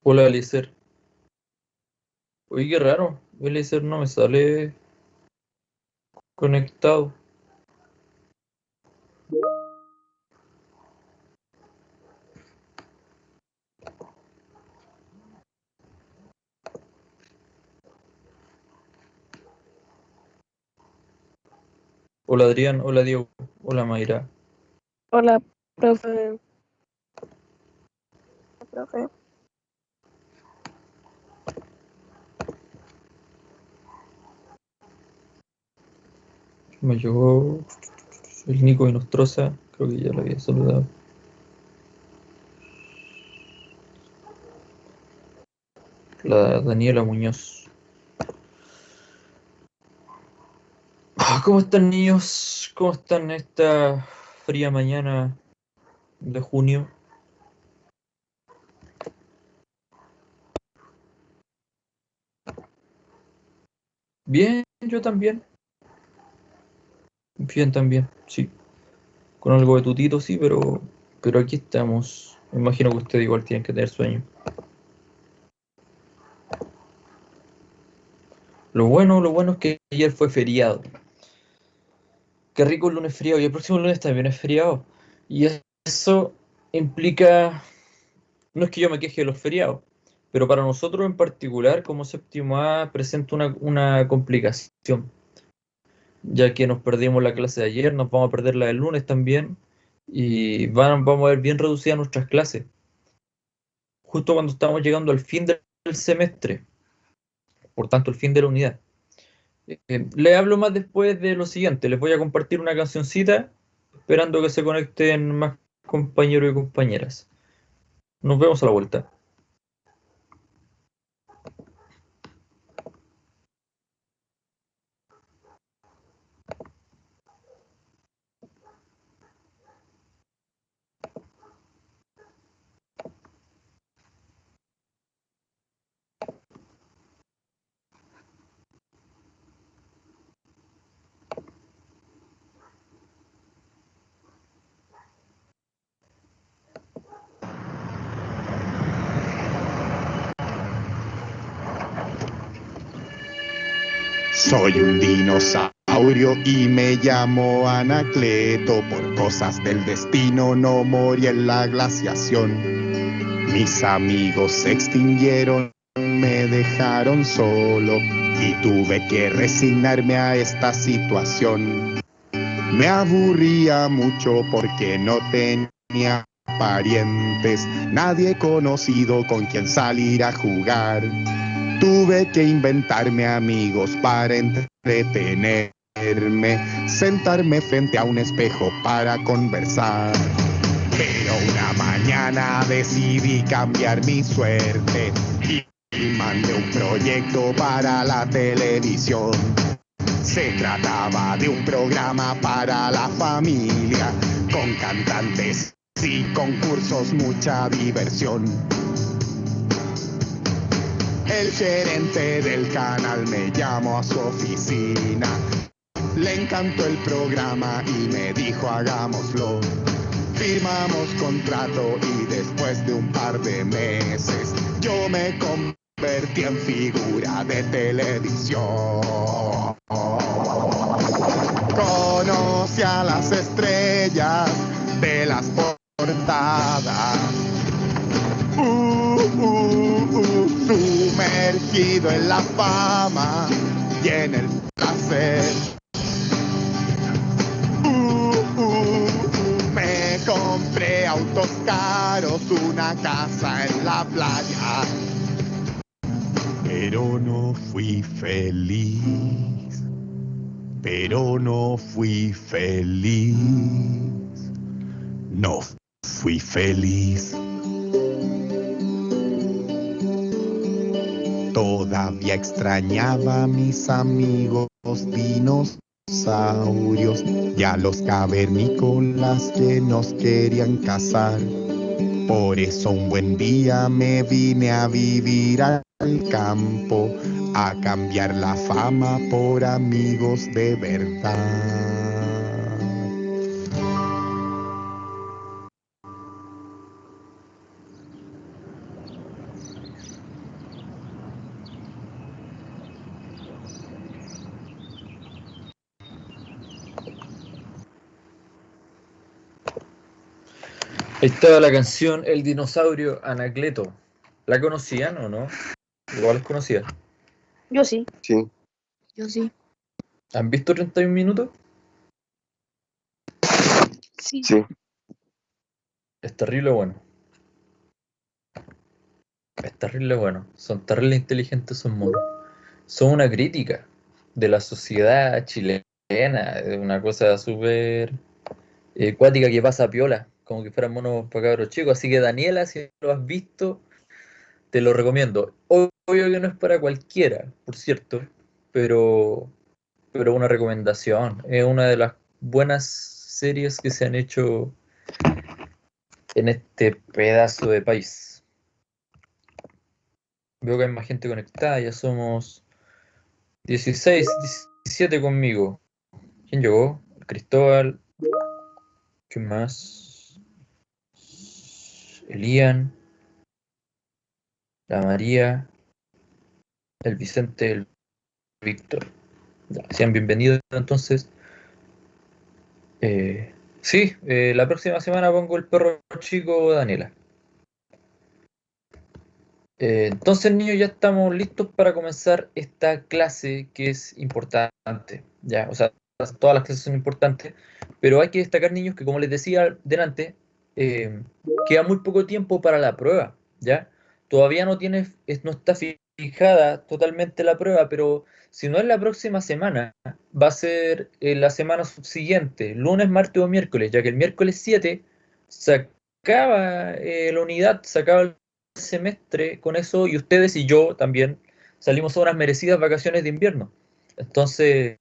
Hola, Eliezer. Oye, qué raro. Eliezer no me sale conectado. Hola, Adrián. Hola, Diego. Hola, Mayra. Hola, profe. Profe. Me llegó el Nico Inostroza. Creo que ya lo había saludado. La Daniela Muñoz. ¿Cómo están, niños? ¿Cómo están esta fría mañana de junio? Bien, yo también. Bien, también, sí. Con algo de tutito, sí, pero aquí estamos. Me imagino que ustedes igual tienen que tener sueño. Lo bueno es que ayer fue feriado. Qué rico el lunes feriado y el próximo lunes también es feriado. Y eso implica, no es que yo me queje de los feriados, pero para nosotros en particular, como séptimo A, presenta una complicación, ya que nos perdimos la clase de ayer, nos vamos a perder la del lunes también, y vamos a ver bien reducidas nuestras clases, justo cuando estamos llegando al fin del semestre, por tanto el fin de la unidad. Le hablo más después de lo siguiente, les voy a compartir una cancioncita, esperando que se conecten más compañeros y compañeras. Nos vemos a la vuelta. Soy un dinosaurio y me llamo Anacleto. Por cosas del destino no morí en la glaciación. Mis amigos se extinguieron, me dejaron solo y tuve que resignarme a esta situación. Me aburría mucho porque no tenía parientes, nadie conocido con quien salir a jugar. Tuve que inventarme amigos para entretenerme, sentarme frente a un espejo para conversar. Pero una mañana decidí cambiar mi suerte y mandé un proyecto para la televisión. Se trataba de un programa para la familia, con cantantes y concursos, mucha diversión. El gerente del canal me llamó a su oficina. Le encantó el programa y me dijo hagámoslo. Firmamos contrato y después de un par de meses yo me convertí en figura de televisión. Conocí a las estrellas de las portadas. Sumergido en la fama y en el placer. Me compré autos caros, una casa en la playa, pero no fui feliz. Pero no fui feliz. No fui feliz. Todavía extrañaba a mis amigos dinosaurios y a los cavernícolas que nos querían cazar. Por eso un buen día me vine a vivir al campo, a cambiar la fama por amigos de verdad. Ahí estaba la canción El dinosaurio Anacleto. ¿La conocían o no? Igual es conocida. Yo sí. Sí. Yo sí. ¿Han visto 31 minutos? Sí. Sí. Es terrible bueno. Es terrible bueno. Son terrible inteligentes esos monos. Son una crítica de la sociedad chilena. Es una cosa súper cuática que pasa piola. Como que fueran monos para cabros chicos. Así que Daniela, si lo has visto, te lo recomiendo. Obvio que no es para cualquiera, por cierto. Pero una recomendación. Es una de las buenas series que se han hecho en este pedazo de país. Veo que hay más gente conectada, ya somos 16, 17 conmigo. ¿Quién llegó? Cristóbal, ¿qué más? Elian, la María, el Vicente, el Víctor. Ya, sean bienvenidos entonces. Sí, la próxima semana pongo el perro chico Daniela. Entonces, niños, ya estamos listos para comenzar esta clase que es importante. Ya, o sea, todas las clases son importantes, pero hay que destacar, niños, que como les decía delante, eh, queda muy poco tiempo para la prueba. Ya, todavía no está fijada totalmente la prueba, pero si no es la próxima semana, va a ser la semana subsiguiente, lunes, martes o miércoles, ya que el miércoles 7 se acaba la unidad, se acaba el semestre con eso y ustedes y yo también salimos a unas merecidas vacaciones de invierno. Entonces,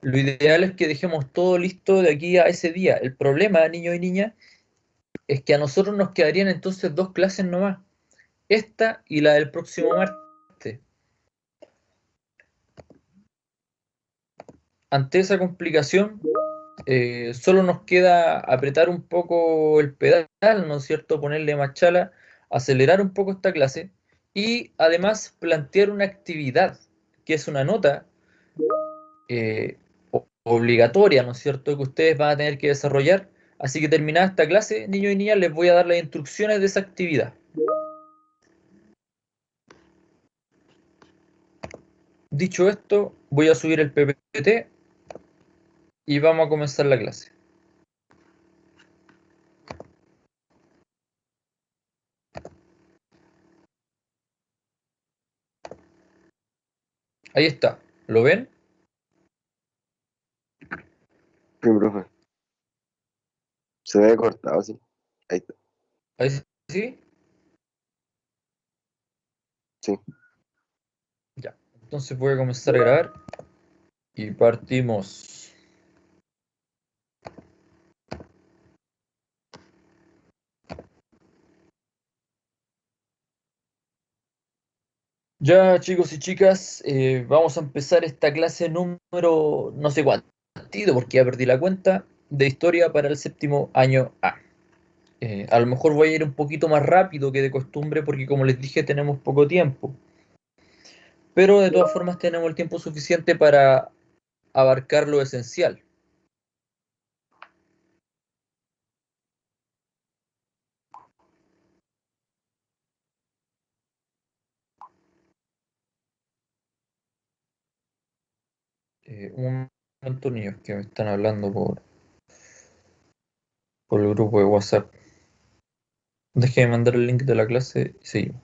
lo ideal es que dejemos todo listo de aquí a ese día. El problema, niños y niñas, es que a nosotros nos quedarían entonces dos clases nomás. Esta y la del próximo martes. Ante esa complicación, solo nos queda apretar un poco el pedal, ¿no es cierto? Ponerle más chala, acelerar un poco esta clase y además plantear una actividad, que es una nota obligatoria, ¿no es cierto?, que ustedes van a tener que desarrollar. Así que terminada esta clase, niños y niñas, les voy a dar las instrucciones de esa actividad. Dicho esto, voy a subir el PPT y vamos a comenzar la clase. Ahí está, ¿lo ven? Sí, profe. Se ve cortado, sí. Ahí está. Ahí sí. Sí. Ya, entonces voy a comenzar a grabar y partimos. Ya, chicos y chicas, vamos a empezar esta clase número no sé cuánto, porque ya perdí la cuenta, de historia para el séptimo año A. A lo mejor voy a ir un poquito más rápido que de costumbre porque como les dije tenemos poco tiempo, pero de todas formas tenemos el tiempo suficiente para abarcar lo esencial. Un momento, niños, que me están hablando por el grupo de WhatsApp. Déjenme mandar el link de la clase y seguimos.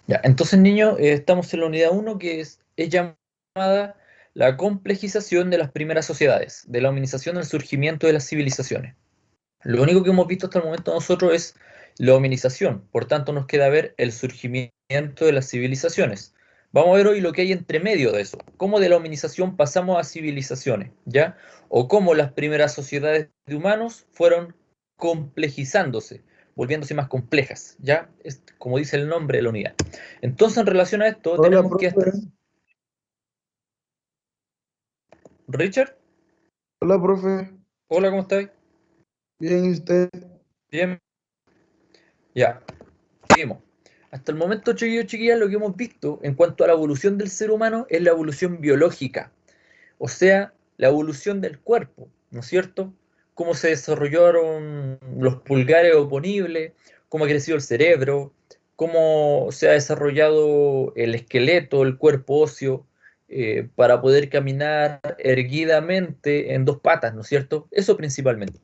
Ya, entonces, niños, estamos en la unidad 1 que es llamada la complejización de las primeras sociedades, de la hominización al surgimiento de las civilizaciones. Lo único que hemos visto hasta el momento nosotros es la hominización, por tanto nos queda ver el surgimiento de las civilizaciones. Vamos a ver hoy lo que hay entre medio de eso, cómo de la hominización pasamos a civilizaciones, ¿ya? O cómo las primeras sociedades de humanos fueron complejizándose, volviéndose más complejas, ¿ya? Es como dice el nombre de la unidad. Entonces, en relación a esto, Hola, tenemos que... profe. Richard, Hola, profe. hola, ¿cómo estás? Bien, ¿y usted? Bien. Ya, seguimos. Hasta el momento, chiquillos, chiquillas, lo que hemos visto en cuanto a la evolución del ser humano es la evolución biológica, o sea, la evolución del cuerpo, ¿no es cierto? Cómo se desarrollaron los pulgares oponibles, cómo ha crecido el cerebro, cómo se ha desarrollado el esqueleto, el cuerpo óseo, para poder caminar erguidamente en dos patas, ¿no es cierto? Eso principalmente.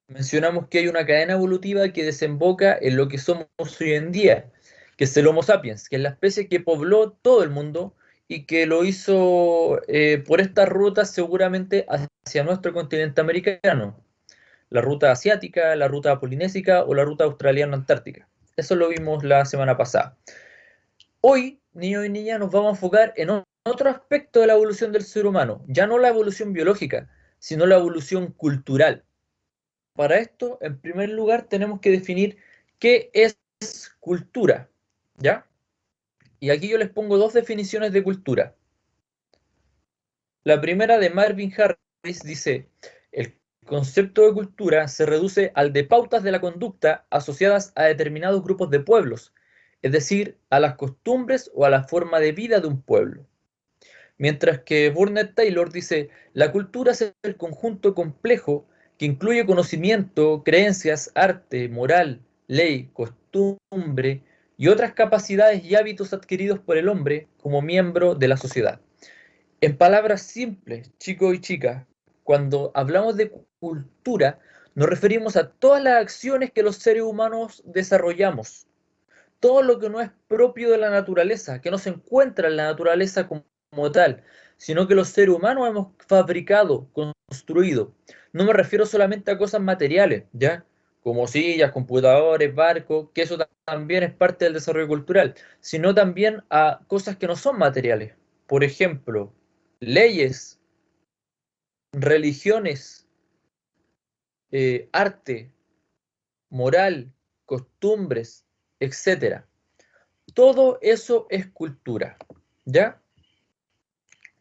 Mencionamos que hay una cadena evolutiva que desemboca en lo que somos hoy en día, que es el Homo sapiens, que es la especie que pobló todo el mundo y que lo hizo por esta ruta seguramente hacia nuestro continente americano, la ruta asiática, la ruta polinésica o la ruta australiana-antártica. Eso lo vimos la semana pasada. Hoy, niños y niñas, nos vamos a enfocar en otro aspecto de la evolución del ser humano, ya no la evolución biológica, sino la evolución cultural. Para esto, en primer lugar, tenemos que definir qué es cultura, ¿ya? Y aquí yo les pongo dos definiciones de cultura. La primera de Marvin Harris dice, el concepto de cultura se reduce al de pautas de la conducta asociadas a determinados grupos de pueblos, es decir, a las costumbres o a la forma de vida de un pueblo. Mientras que Burnett Taylor dice, la cultura es el conjunto complejo que incluye conocimiento, creencias, arte, moral, ley, costumbre y otras capacidades y hábitos adquiridos por el hombre como miembro de la sociedad. En palabras simples, chicos y chicas, cuando hablamos de cultura, nos referimos a todas las acciones que los seres humanos desarrollamos, todo lo que no es propio de la naturaleza, que no se encuentra en la naturaleza como tal, sino que los seres humanos hemos fabricado, construido. No me refiero solamente a cosas materiales, ¿ya? Como sillas, computadores, barcos, que eso también es parte del desarrollo cultural, sino también a cosas que no son materiales. Por ejemplo, leyes, religiones, arte, moral, costumbres, etcétera. Todo eso es cultura, ¿ya?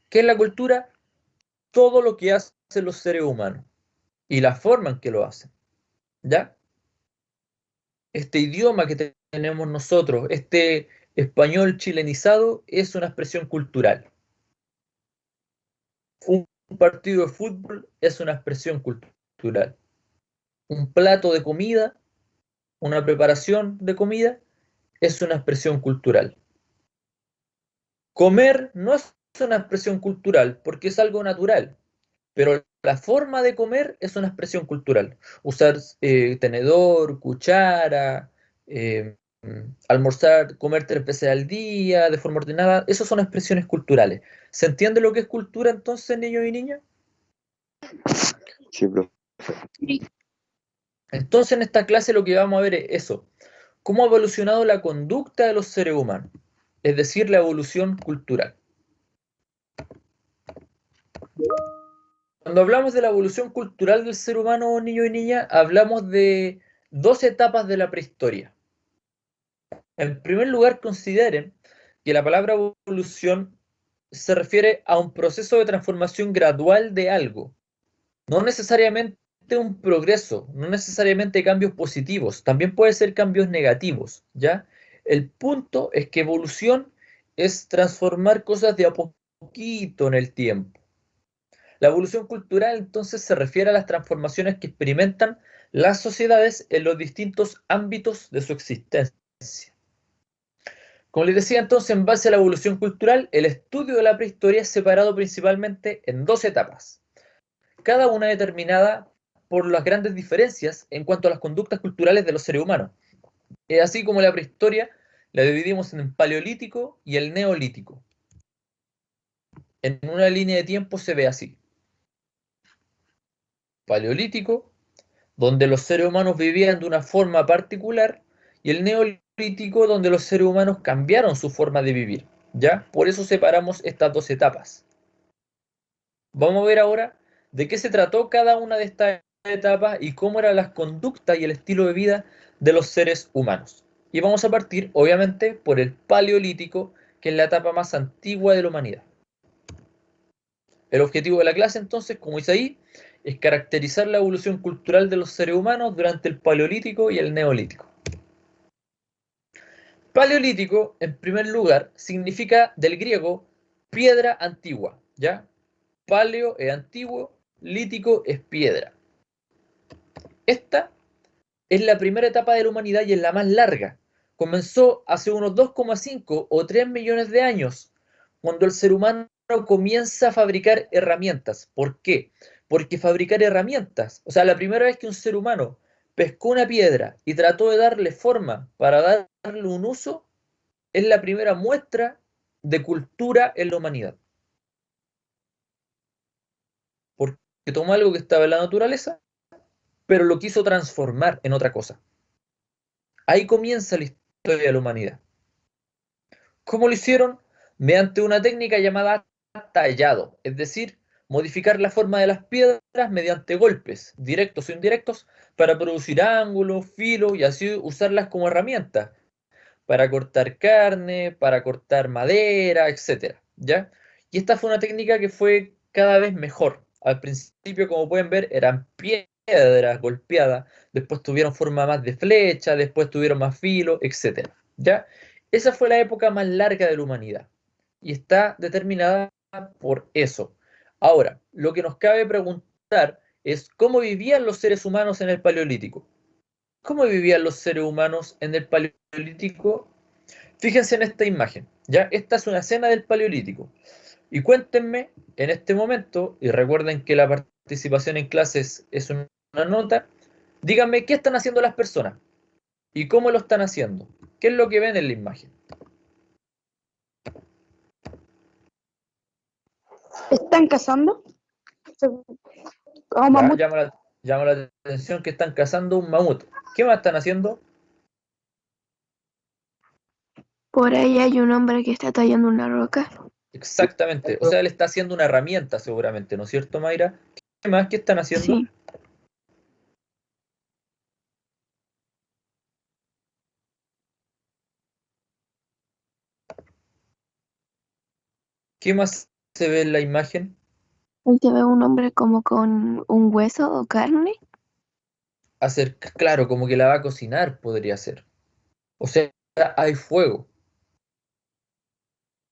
¿Qué es la cultura? Todo lo que hacen los seres humanos y la forma en que lo hacen, ¿ya? Este idioma que tenemos nosotros, este español chilenizado, es una expresión cultural. Un partido de fútbol es una expresión cultural. Un plato de comida, una preparación de comida, es una expresión cultural. Comer no es una expresión cultural porque es algo natural, pero la forma de comer es una expresión cultural. Usar tenedor, cuchara, almorzar, comer 3 veces al día de forma ordenada, esas son expresiones culturales. ¿Se entiende lo que es cultura entonces, niños y niñas? Sí, profe. Sí. Entonces en esta clase lo que vamos a ver es eso, cómo ha evolucionado la conducta de los seres humanos, es decir, la evolución cultural. Cuando hablamos de la evolución cultural del ser humano, niño y niña, hablamos de dos etapas de la prehistoria. En primer lugar, consideren que la palabra evolución se refiere a un proceso de transformación gradual de algo, no necesariamente un progreso, no necesariamente cambios positivos, también puede ser cambios negativos, ¿ya? El punto es que evolución es transformar cosas de a poquito en el tiempo. La evolución cultural entonces se refiere a las transformaciones que experimentan las sociedades en los distintos ámbitos de su existencia. Como les decía entonces, en base a la evolución cultural, el estudio de la prehistoria es separado principalmente en dos etapas, cada una determinada por las grandes diferencias en cuanto a las conductas culturales de los seres humanos. Es así como la prehistoria la dividimos en el paleolítico y el neolítico. En una línea de tiempo se ve así. Paleolítico, donde los seres humanos vivían de una forma particular, y el neolítico, donde los seres humanos cambiaron su forma de vivir, ¿ya? Por eso separamos estas dos etapas. Vamos a ver ahora de qué se trató cada una de estas etapa y cómo eran las conductas y el estilo de vida de los seres humanos. Y vamos a partir, obviamente, por el Paleolítico, que es la etapa más antigua de la humanidad. El objetivo de la clase, entonces, como dice ahí, es caracterizar la evolución cultural de los seres humanos durante el Paleolítico y el Neolítico. Paleolítico, en primer lugar, significa del griego piedra antigua, ¿ya? Paleo es antiguo, lítico es piedra. Esta es la primera etapa de la humanidad y es la más larga. Comenzó hace unos 2,5 o 3 millones de años, cuando el ser humano comienza a fabricar herramientas. ¿Por qué? Porque fabricar herramientas, o sea, la primera vez que un ser humano pescó una piedra y trató de darle forma para darle un uso, es la primera muestra de cultura en la humanidad. Porque tomó algo que estaba en la naturaleza, pero lo quiso transformar en otra cosa. Ahí comienza la historia de la humanidad. ¿Cómo lo hicieron? Mediante una técnica llamada tallado, es decir, modificar la forma de las piedras mediante golpes, directos o indirectos, para producir ángulos, filos y así usarlas como herramientas, para cortar carne, para cortar madera, etc. ¿Ya? Y esta fue una técnica que fue cada vez mejor. Al principio, como pueden ver, eran piedras golpeadas, después tuvieron forma más de flecha, después tuvieron más filo, etc. ¿Ya? Esa fue la época más larga de la humanidad y está determinada por eso. Ahora, lo que nos cabe preguntar es cómo vivían los seres humanos en el Paleolítico. ¿Cómo vivían los seres humanos en el Paleolítico? Fíjense en esta imagen, ¿ya? Esta es una escena del Paleolítico. Y cuéntenme en este momento, y recuerden que la participación en clases es una nota, díganme qué están haciendo las personas y cómo lo están haciendo. ¿Qué es lo que ven en la imagen? ¿Están cazando? ¿Como Ya, mamut? llama la atención que están cazando un mamut. ¿Qué más están haciendo? Por ahí hay un hombre que está tallando una roca. Exactamente. O sea, él está haciendo una herramienta seguramente, ¿no es cierto, Mayra? ¿Qué más? ¿Qué están haciendo? Sí. ¿Qué más se ve en la imagen? Ahí se ve un hombre como con un hueso o carne. Hacer, claro, como que la va a cocinar, podría ser. O sea, hay fuego.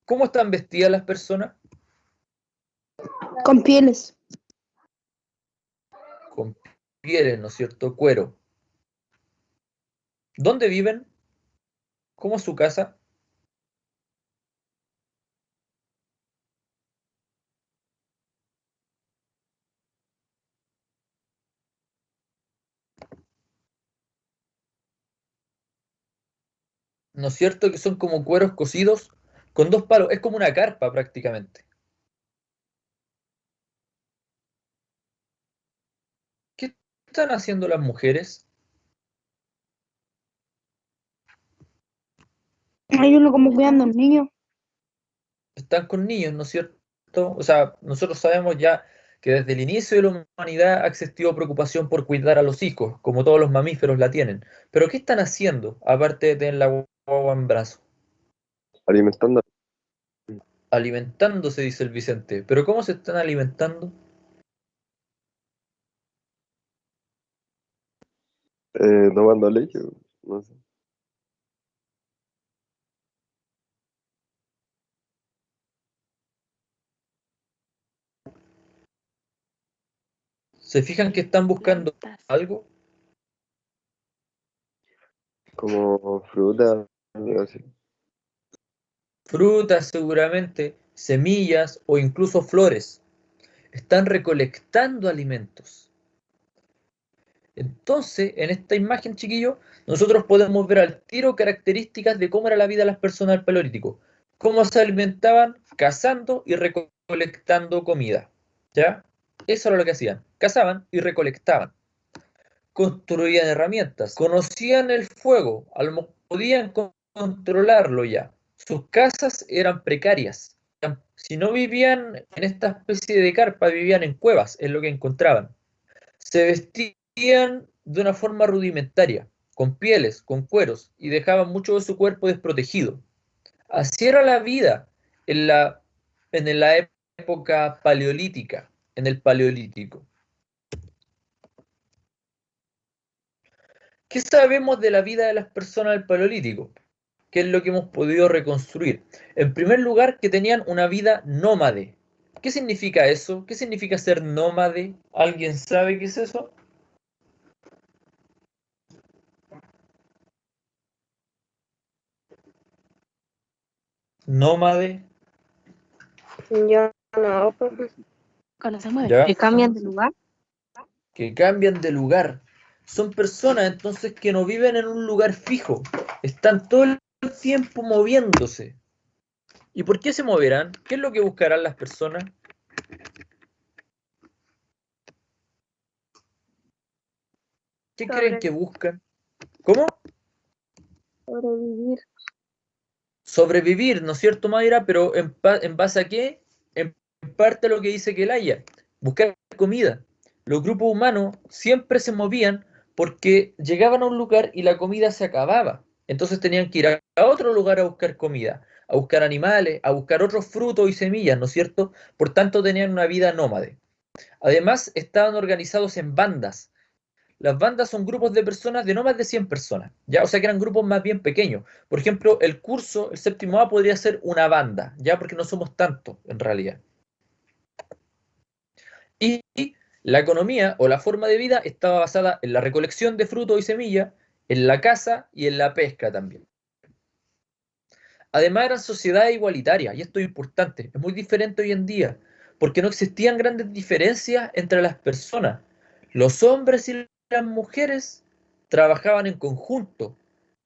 ¿Cómo están vestidas las personas? Con pieles. Con pieles, ¿no es cierto? Cuero. ¿Dónde viven? ¿Cómo es su casa? ¿No es cierto que son como cueros cocidos con dos palos? Es como una carpa prácticamente. ¿Qué están haciendo las mujeres? Hay uno como cuidando al niño. Están con niños, ¿no es cierto? O sea, nosotros sabemos ya que desde el inicio de la humanidad ha existido preocupación por cuidar a los hijos, como todos los mamíferos la tienen. Pero ¿qué están haciendo, aparte de tener la guagua en brazos? Alimentando. Alimentándose, dice el Vicente. ¿Pero cómo se están alimentando? Tomando leche, no sé. ¿Se fijan que están buscando Plantas. algo? Como fruta, algo así. Frutas seguramente, semillas o incluso flores. Están recolectando alimentos. Entonces, en esta imagen, chiquillos, nosotros podemos ver al tiro características de cómo era la vida de las personas del Paleolítico. Cómo se alimentaban cazando y recolectando comida. ¿Ya? Eso era lo que hacían. Cazaban y recolectaban. Construían herramientas. Conocían el fuego. Podían controlarlo ya. Sus casas eran precarias. Si no vivían en esta especie de carpa, vivían en cuevas, es lo que encontraban. se vestían de una forma rudimentaria, con pieles, con cueros, y dejaban mucho de su cuerpo desprotegido. Así era la vida en la época paleolítica, en el paleolítico. ¿Qué sabemos de la vida de las personas del paleolítico? ¿Qué es lo que hemos podido reconstruir? En primer lugar, que tenían una vida nómade. ¿Qué significa eso? ¿Qué significa ser nómade? ¿Alguien sabe qué es eso? Nómade, Yo no, profe. ¿Conocemos ¿ya? que cambian de lugar? Que cambian de lugar. Son personas entonces que no viven en un lugar fijo. Están todo el tiempo moviéndose. ¿Y por qué se moverán? ¿Qué es lo que buscarán las personas? ¿Qué creen que buscan? ¿Cómo? Sobrevivir. Sobrevivir, ¿no es cierto, Mayra? Pero ¿en base a qué? En parte a lo que dice Kelaya, buscar comida. Los grupos humanos siempre se movían porque llegaban a un lugar y la comida se acababa. Entonces tenían que ir a otro lugar a buscar comida, a buscar animales, a buscar otros frutos y semillas, ¿no es cierto? Por tanto, tenían una vida nómade. Además, estaban organizados en bandas. Las bandas son grupos de personas de no más de 100 personas, ¿ya? O sea que eran grupos más bien pequeños. Por ejemplo, el curso, el séptimo A, podría ser una banda, ¿ya? Porque no somos tantos, en realidad. Y la economía o la forma de vida estaba basada en la recolección de frutos y semillas, en la caza y en la pesca también. Además eran sociedades igualitarias, y esto es importante, es muy diferente hoy en día, porque no existían grandes diferencias entre las personas. Los hombres y las mujeres trabajaban en conjunto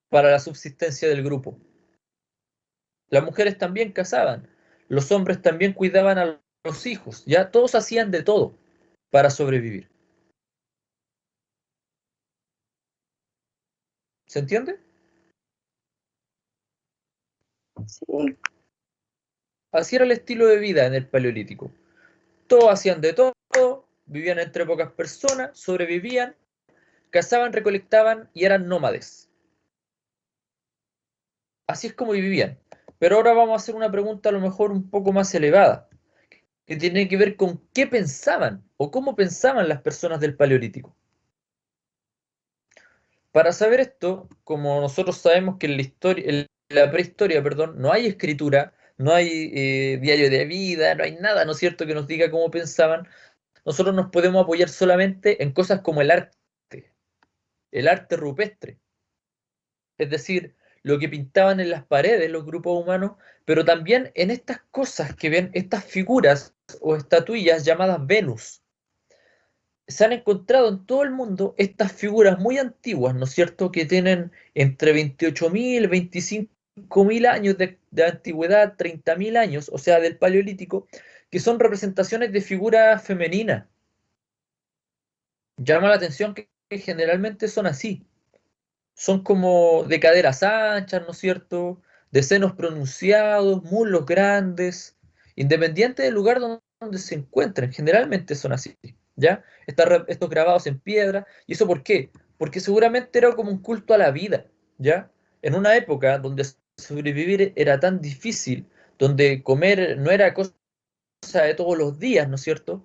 para la subsistencia del grupo. Las mujeres también casaban, los hombres también cuidaban a los hijos, ya todos hacían de todo para sobrevivir. ¿Se entiende? Sí. Así era el estilo de vida en el Paleolítico. Todos hacían de todo, vivían entre pocas personas, sobrevivían, cazaban, recolectaban y eran nómades. Así es como vivían. Pero ahora vamos a hacer una pregunta a lo mejor un poco más elevada, que tiene que ver con qué pensaban o cómo pensaban las personas del Paleolítico. Para saber esto, como nosotros sabemos que en la prehistoria, perdón, no hay escritura, no hay diario de vida, no hay nada, ¿no es cierto?, que nos diga cómo pensaban, nosotros nos podemos apoyar solamente en cosas como el arte rupestre, es decir, lo que pintaban en las paredes los grupos humanos, pero también en estas cosas que ven, estas figuras o estatuillas llamadas Venus. Se han encontrado en todo el mundo estas figuras muy antiguas, ¿no es cierto?, que tienen entre 28.000, 25.000 años de antigüedad, 30.000 años, o sea, del Paleolítico, que son representaciones de figuras femeninas. Llama la atención que generalmente son así. Son como de caderas anchas, ¿no es cierto?, de senos pronunciados, muslos grandes, independiente del lugar donde se encuentren, generalmente son así, ¿ya? Estos grabados en piedra, ¿y eso por qué? Porque seguramente era como un culto a la vida, ¿ya? En una época donde sobrevivir era tan difícil, donde comer no era cosa de todos los días, ¿no es cierto?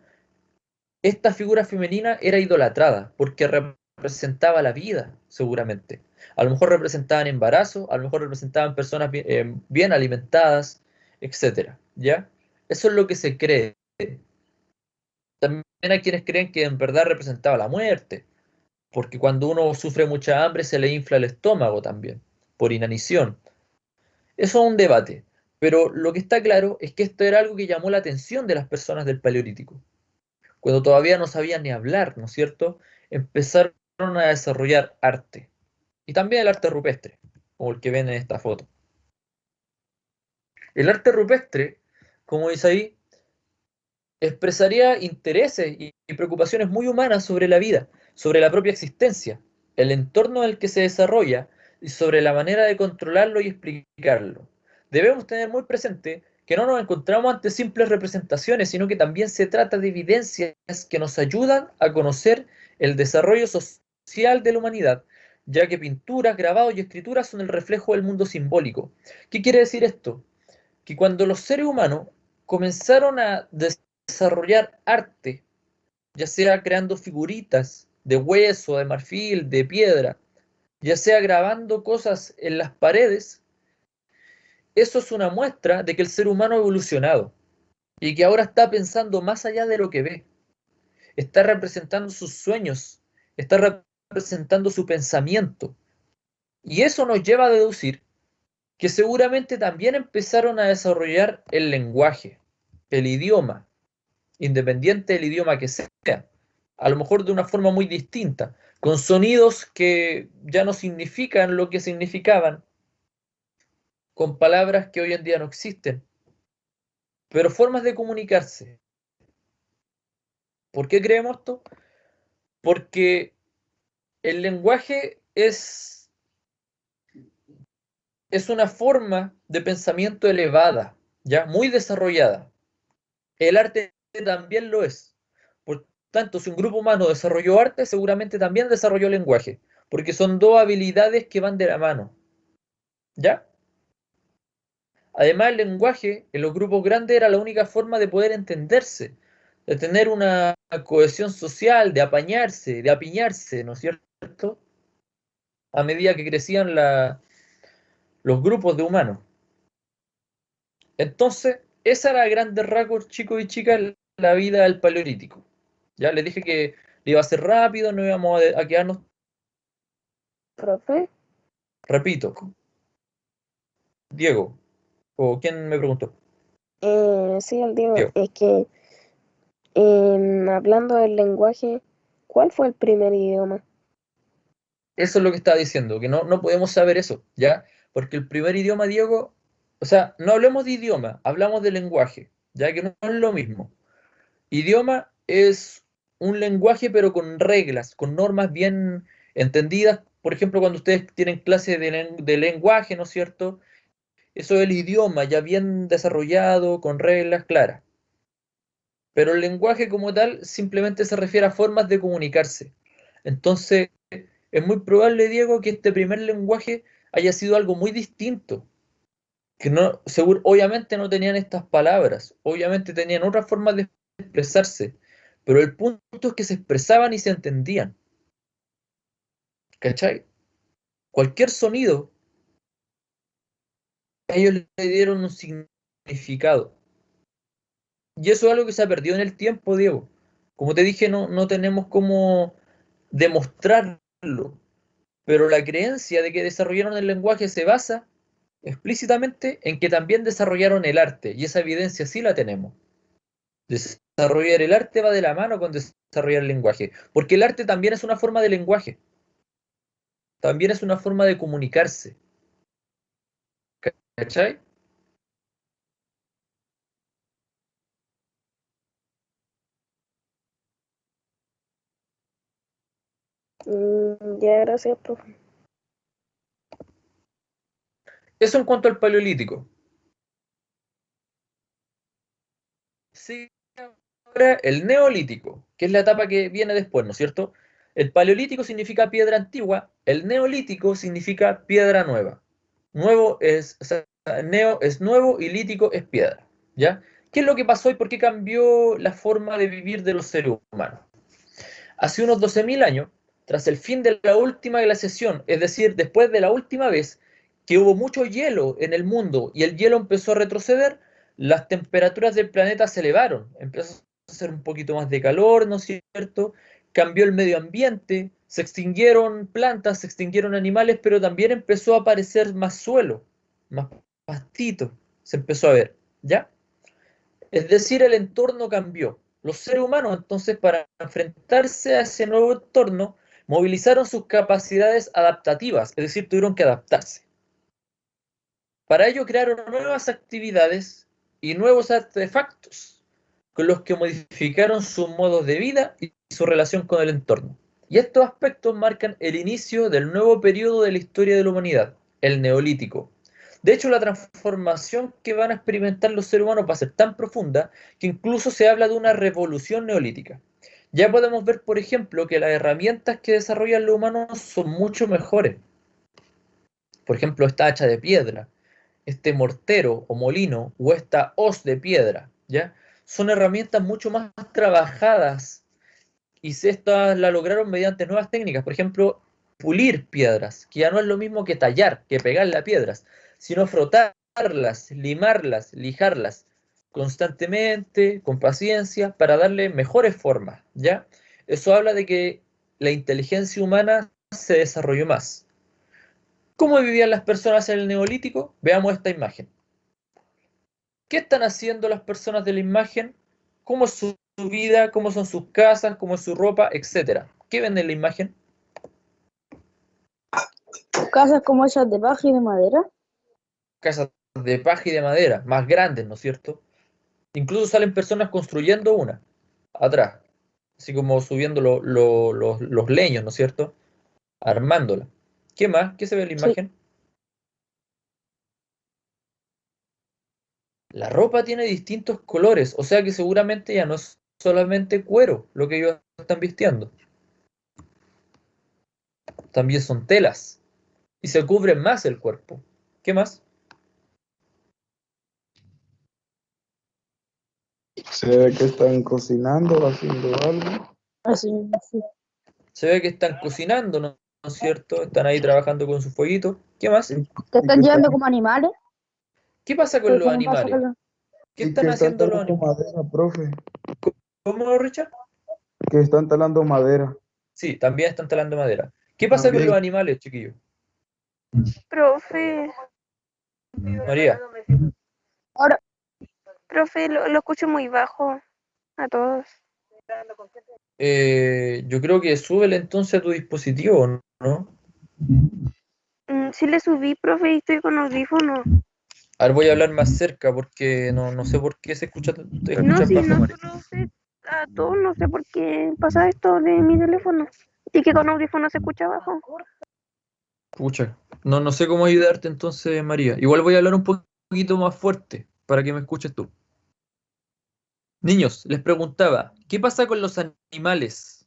Esta figura femenina era idolatrada porque representaba la vida, seguramente. A lo mejor representaban embarazo, a lo mejor representaban personas bien alimentadas, etcétera, ¿ya? Eso es lo que se cree. También hay quienes creen que en verdad representaba la muerte, porque cuando uno sufre mucha hambre se le infla el estómago también, por inanición. Eso es un debate, pero lo que está claro es que esto era algo que llamó la atención de las personas del Paleolítico. Cuando todavía no sabían ni hablar, ¿no es cierto?, empezaron a desarrollar arte. Y también el arte rupestre, como el que ven en esta foto. El arte rupestre, como dice ahí, expresaría intereses y preocupaciones muy humanas sobre la vida, sobre la propia existencia, el entorno en el que se desarrolla y sobre la manera de controlarlo y explicarlo. Debemos tener muy presente que no nos encontramos ante simples representaciones, sino que también se trata de evidencias que nos ayudan a conocer el desarrollo social de la humanidad, ya que pinturas, grabados y escrituras son el reflejo del mundo simbólico. ¿Qué quiere decir esto? Que cuando los seres humanos comenzaron a desarrollar arte, ya sea creando figuritas de hueso, de marfil, de piedra, ya sea grabando cosas en las paredes, eso es una muestra de que el ser humano ha evolucionado y que ahora está pensando más allá de lo que ve. Está representando sus sueños, está representando su pensamiento. Y eso nos lleva a deducir que seguramente también empezaron a desarrollar el lenguaje, el idioma, independiente del idioma que sea, a lo mejor de una forma muy distinta, con sonidos que ya no significan lo que significaban, con palabras que hoy en día no existen, pero formas de comunicarse. ¿Por qué creemos esto? Porque el lenguaje es una forma de pensamiento elevada, ya muy desarrollada. El arte también lo es. Por tanto, si un grupo humano desarrolló arte, seguramente también desarrolló lenguaje, porque son dos habilidades que van de la mano. ¿Ya? Además, el lenguaje en los grupos grandes era la única forma de poder entenderse, de tener una cohesión social, de apañarse, de apiñarse, ¿no es cierto? A medida que crecían los grupos de humanos. Entonces, esa era a grandes rasgos, chicos y chicas, la vida del paleolítico. Ya les dije que iba a ser rápido, no íbamos a quedarnos. Profe, Repito, Diego, o ¿quién me preguntó? sí, el Diego, Diego. es que hablando del lenguaje, ¿cuál fue el primer idioma? Eso es lo que estaba diciendo, que no podemos saber eso, ¿ya? Porque el primer idioma, Diego, o sea, no hablemos de idioma, hablamos de lenguaje, ya que no es lo mismo. Idioma es un lenguaje, pero con reglas, con normas bien entendidas. Por ejemplo, cuando ustedes tienen clase de lenguaje, ¿no es cierto? Eso es el idioma ya bien desarrollado, con reglas claras. Pero el lenguaje como tal simplemente se refiere a formas de comunicarse. Entonces, es muy probable, Diego, que este primer lenguaje haya sido algo muy distinto. Que no, obviamente no tenían estas palabras, obviamente tenían otras formas de expresarse, pero el punto es que se expresaban y se entendían. ¿Cachai? Cualquier sonido, ellos le dieron un significado. Y eso es algo que se ha perdido en el tiempo, Diego. Como te dije, no tenemos cómo demostrarlo, pero la creencia de que desarrollaron el lenguaje se basa explícitamente en que también desarrollaron el arte, y esa evidencia sí la tenemos. Desarrollar el arte va de la mano con desarrollar el lenguaje, porque el arte también es una forma de lenguaje, también es una forma de comunicarse. ¿Cachai? Ya, gracias, profe. Eso en cuanto al paleolítico. Sí, ahora el neolítico, que es la etapa que viene después, ¿no es cierto? El paleolítico significa piedra antigua, el neolítico significa piedra nueva. Nuevo es, o sea, neo es nuevo y lítico es piedra, ¿ya? ¿Qué es lo que pasó y por qué cambió la forma de vivir de los seres humanos? Hace unos 12.000 años, tras el fin de la última glaciación, es decir, después de la última vez que hubo mucho hielo en el mundo y el hielo empezó a retroceder, las temperaturas del planeta se elevaron, empezó a hacer un poquito más de calor, ¿no es cierto? Cambió el medio ambiente, se extinguieron plantas, se extinguieron animales, pero también empezó a aparecer más suelo, más pastito, se empezó a ver, ¿ya? Es decir, el entorno cambió. Los seres humanos, entonces, para enfrentarse a ese nuevo entorno, movilizaron sus capacidades adaptativas, es decir, tuvieron que adaptarse. Para ello crearon nuevas actividades y nuevos artefactos con los que modificaron sus modos de vida y su relación con el entorno. Y estos aspectos marcan el inicio del nuevo periodo de la historia de la humanidad, el Neolítico. De hecho, la transformación que van a experimentar los seres humanos va a ser tan profunda que incluso se habla de una revolución neolítica. ya podemos ver, por ejemplo, que las herramientas que desarrollan los humanos son mucho mejores. Por ejemplo, esta hacha de piedra, este mortero o molino o esta hoz de piedra, ¿ya? Son herramientas mucho más trabajadas y estas la lograron mediante nuevas técnicas. Por ejemplo, pulir piedras, que ya no es lo mismo que tallar, que pegarle a piedras, sino frotarlas, limarlas, lijarlas constantemente, con paciencia, para darle mejores formas, ¿ya? Eso habla de que la inteligencia humana se desarrolló más. ¿Cómo vivían las personas en el Neolítico? Veamos esta imagen. ¿Qué están haciendo las personas de la imagen? ¿Cómo es su vida? ¿Cómo son sus casas? ¿Cómo es su ropa? Etcétera. ¿Qué ven en la imagen? Casas como esas de paja y de madera. Casas de paja y de madera, más grandes, ¿no es cierto? Incluso salen personas construyendo una, atrás, así como subiendo los leños, ¿no es cierto? Armándola. ¿Qué más? ¿Qué se ve en la Sí. imagen? La ropa tiene distintos colores, o sea que seguramente ya no es solamente cuero lo que ellos están vistiendo. También son telas y se cubre más el cuerpo. ¿Qué más? Se ve que están cocinando o haciendo algo. Así, sí. Se ve que están cocinando, ¿no es cierto? Están ahí trabajando con su fueguito. ¿Qué más? Y, Que y que están llevando están, como animales. ¿Qué pasa con Pero los también pasa animales? con los... ¿Qué y que están están haciendo los talando animales? madera, profe. ¿Cómo, Richard? Que están talando madera. Sí, también están talando madera. ¿Qué pasa con los También. animales, chiquillos? Profe, María, Ahora, profe, lo escucho muy bajo a todos. yo creo que súbele entonces a tu dispositivo, ¿no? Sí le subí, profe, y estoy con audífono. A ver, voy a hablar más cerca porque no sé por qué te No, escuchas sí, bajo, no María. solo sé a todos, no sé por qué pasa esto de mi teléfono. Y que con audífono se escucha bajo. Pucha, no sé cómo ayudarte entonces, María. Igual voy a hablar un poquito más fuerte para que me escuches tú. Niños, les preguntaba, ¿qué pasa con los animales?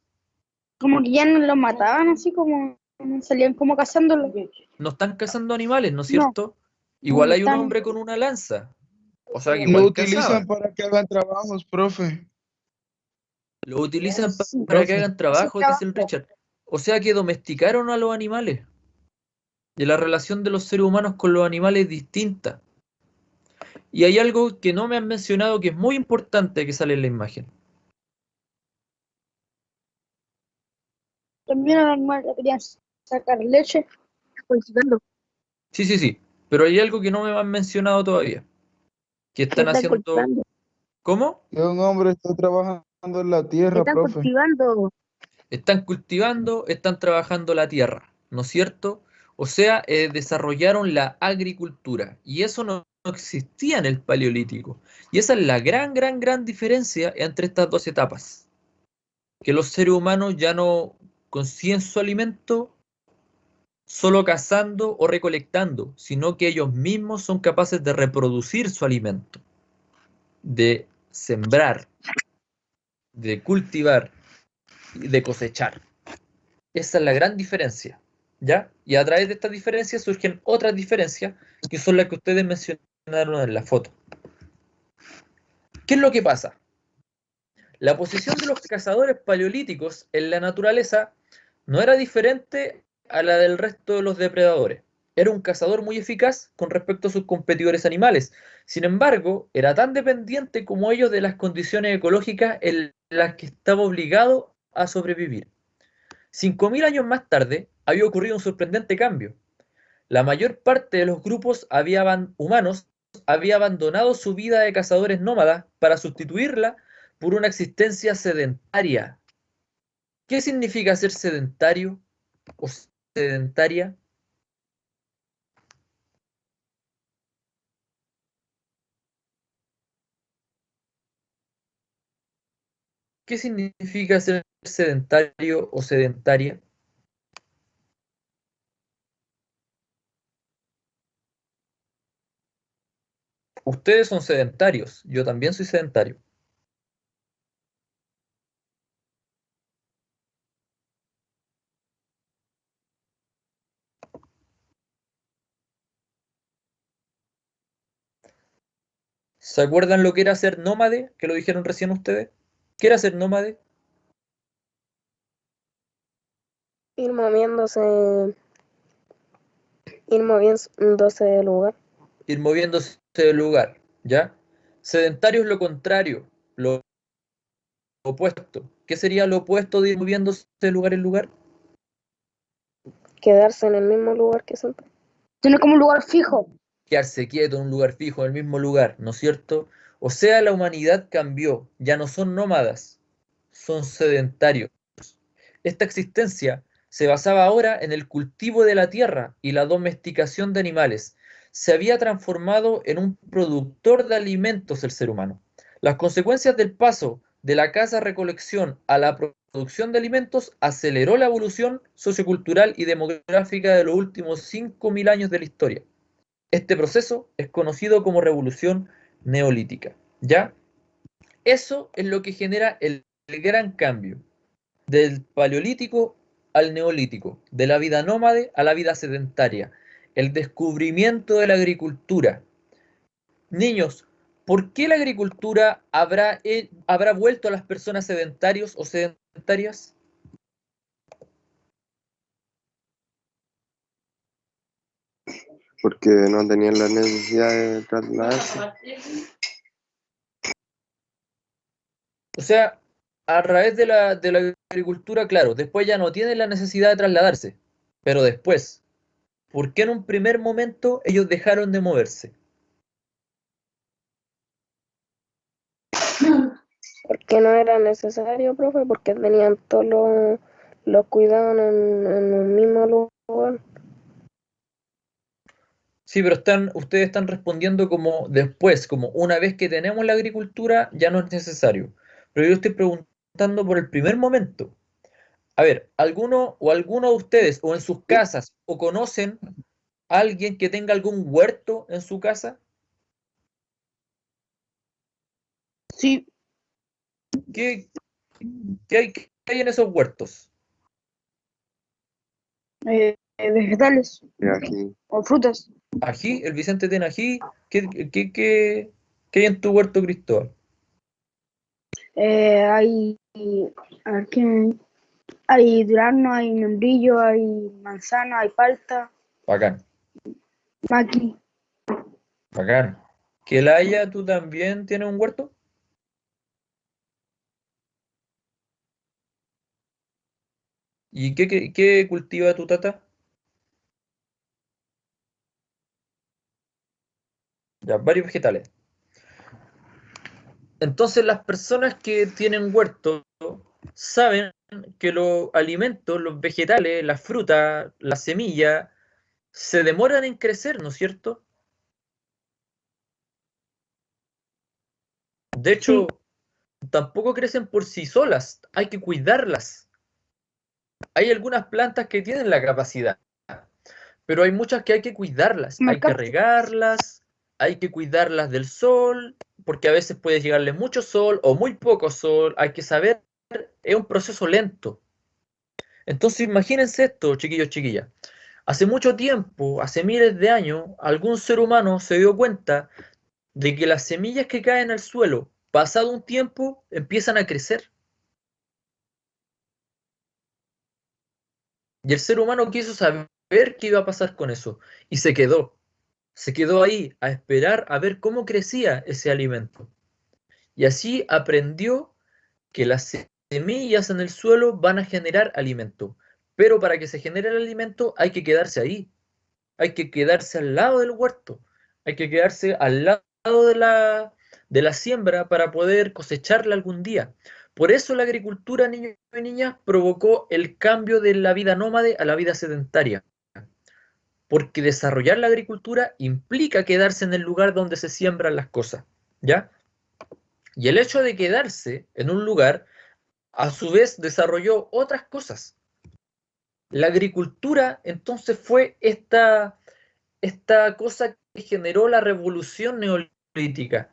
como que ya no los mataban, así como salían como cazándolos. No están cazando animales, ¿no es No, cierto? no Igual hay un están. hombre con una lanza. O sea que Lo igual utilizan cazaban. para que hagan trabajos, profe. Lo utilizan Sí, para que Profe. hagan ese trabajos, dice el trabajo. Richard. O sea que domesticaron a los animales. Y la relación de los seres humanos con los animales es distinta. Y hay algo que no me han mencionado que es muy importante que sale en la imagen. También a los animales le querían sacar leche, cultivando. Sí, sí, sí. Pero hay algo que no me han mencionado todavía. Que Que están están haciendo... cultivando. ¿Cómo? Que un hombre está trabajando en la tierra, Están profe. cultivando. Están cultivando, están trabajando la tierra, ¿no es cierto? O sea, desarrollaron la agricultura y eso no existía en el Paleolítico. Y esa es la gran diferencia entre estas dos etapas. Que los seres humanos ya no consiguen su alimento solo cazando o recolectando, sino que ellos mismos son capaces de reproducir su alimento, de sembrar, de cultivar y de cosechar. Esa es la gran diferencia, ¿ya? Y a través de estas diferencias surgen otras diferencias que son las que ustedes mencionaron en la foto. ¿Qué es lo que pasa? La posición de los cazadores paleolíticos en la naturaleza no era diferente a la del resto de los depredadores. Era un cazador muy eficaz con respecto a sus competidores animales. Sin embargo, era tan dependiente como ellos de las condiciones ecológicas en las que estaba obligado a sobrevivir. 5000 años más tarde, había ocurrido un sorprendente cambio. La mayor parte de los grupos humanos había abandonado su vida de cazadores nómadas para sustituirla por una existencia sedentaria. ¿Qué significa ser sedentario o sedentaria? ¿Qué significa ser sedentario o sedentaria? Ustedes son sedentarios, yo también soy sedentario. ¿Se acuerdan lo que era ser nómade? Que lo dijeron recién ustedes. ¿Qué era ser nómade? Ir moviéndose, ir moviéndose de lugar. Ir moviéndose del lugar, ¿ya? Sedentario es lo contrario, lo opuesto. ¿Qué sería lo opuesto de ir moviéndose de lugar en lugar? Quedarse en el mismo lugar que siempre. Tiene como un lugar fijo. Quedarse quieto en un lugar fijo, en el mismo lugar, ¿no es cierto? O sea, la humanidad cambió, ya no son nómadas, son sedentarios. Esta existencia se basaba ahora en el cultivo de la tierra y la domesticación de animales. Se había transformado en un productor de alimentos el ser humano. Las consecuencias del paso de la caza-recolección a la producción de alimentos aceleró la evolución sociocultural y demográfica de los últimos 5.000 años de la historia. Este proceso es conocido como revolución neolítica, ¿ya? Eso es lo que genera el gran cambio del paleolítico al neolítico, de la vida nómade a la vida sedentaria, el descubrimiento de la agricultura. Niños, ¿por qué la agricultura habrá vuelto a las personas sedentarios o sedentarias? Porque no tenían la necesidad de trasladarse. O sea, a través de la agricultura, claro, después ya no tienen la necesidad de trasladarse, pero después, ¿por qué en un primer momento ellos dejaron de moverse? Porque no era necesario, profe, porque tenían todos los cuidados en un mismo lugar. Sí, pero ustedes están respondiendo como después, como una vez que tenemos la agricultura, ya no es necesario. Pero yo estoy preguntando por el primer momento. A ver, ¿alguno de ustedes o en sus casas o conocen a alguien que tenga algún huerto en su casa? Sí, ¿Qué, qué hay en esos huertos? vegetales Y aquí, o frutas. Ají, el Vicente tiene ají. ¿Qué hay en tu huerto, Cristóbal? Hay, a ver, hay durazno, hay membrillo, hay manzana, hay palta, Bacán, maqui. bacán. Kelaya, ¿tú también tienes un huerto? ¿Y qué cultiva tu tata? Ya, varios vegetales. Entonces las personas que tienen huerto saben que los alimentos, los vegetales, las frutas, las semillas, se demoran en crecer, ¿no es cierto? De hecho, tampoco crecen por sí solas, hay que cuidarlas. Hay algunas plantas que tienen la capacidad, pero hay muchas que hay que cuidarlas, hay que regarlas, hay que cuidarlas del sol, porque a veces puede llegarle mucho sol o muy poco sol, hay que saber, es un proceso lento. Entonces imagínense esto, chiquillos, chiquillas. Hace mucho tiempo, hace miles de años, algún ser humano se dio cuenta de que las semillas que caen al suelo, pasado un tiempo, empiezan a crecer. Y el ser humano quiso saber qué iba a pasar con eso. Y se quedó. Se quedó ahí a esperar a ver cómo crecía ese alimento. Y así aprendió que las semillas en el suelo van a generar alimento. Pero para que se genere el alimento hay que quedarse ahí. Hay que quedarse al lado del huerto. Hay que quedarse al lado de la siembra para poder cosecharla algún día. Por eso la agricultura, niños y niñas, provocó el cambio de la vida nómade a la vida sedentaria. Porque desarrollar la agricultura implica quedarse en el lugar donde se siembran las cosas, ¿ya? Y el hecho de quedarse en un lugar, a su vez, desarrolló otras cosas. La agricultura, entonces, fue esta cosa que generó la revolución neolítica.